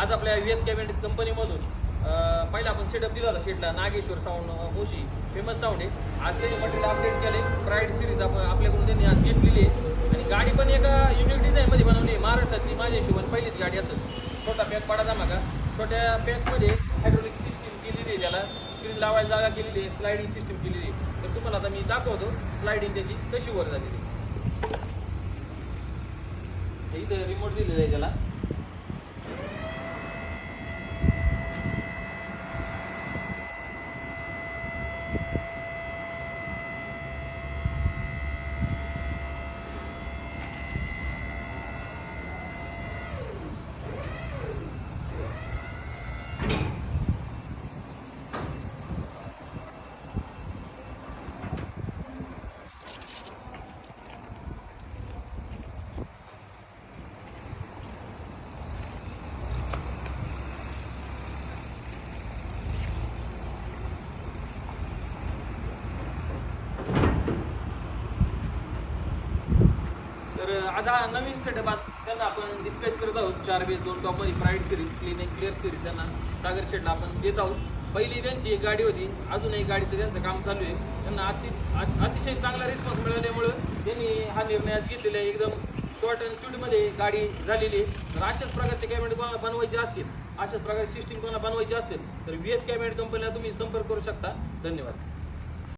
आज आपल्या VS cabinet कंपनीमधून पहिला आपण सेटअप दिला होता शेटला Nageshwar sound Moshi famous sound आहे. आज त्यांनी मटेरियल अपडेट केले. प्राईड सिरीज आपण आपल्याकडून त्यांनी आज घेतलेली आहे आणि गाडी पण एका युनिक डिझाईनमध्ये बनवली आहे. महाराष्ट्रातली माझ्या हिशोबाने पहिलीच गाडी असेल. छोटा पॅक पडा का छोट्या पॅकमध्ये हायड्रोलिक सिस्टीम केलेली आहे, त्याला स्क्रीन लावायला जागा केलेली आहे, स्लायडिंग सिस्टीम केलेली आहे. तर तुम्हाला आता मी दाखवतो स्लायडिंग त्याची कशी वर झालेली. इथं रिमोट दिलेलं आहे त्याला. तर आज हा नवीन सेटअप आज त्यांना आपण डिस्प्लेस करत आहोत. 4 बेस 2 टॉपमध्ये pride series clean and clear series त्यांना सागर शेटला आपण देत आहोत. पहिली त्यांची एक गाडी होती, अजून एक गाडीचं त्यांचं काम चालू आहे. त्यांना अतिशय चांगला रिस्पॉन्स मिळाल्यामुळं त्यांनी हा निर्णय आज घेतलेला आहे. एकदम शॉर्ट अँड स्वीटमध्ये गाडी झालेली आहे. तर अशाच प्रकारचे कॅबिनेट कोणाला बनवायचे असेल, अशाच प्रकारची सिस्टीम कोणाला बनवायची असेल तर VS कॅबिनेट कंपनीला तुम्ही संपर्क करू शकता. धन्यवाद.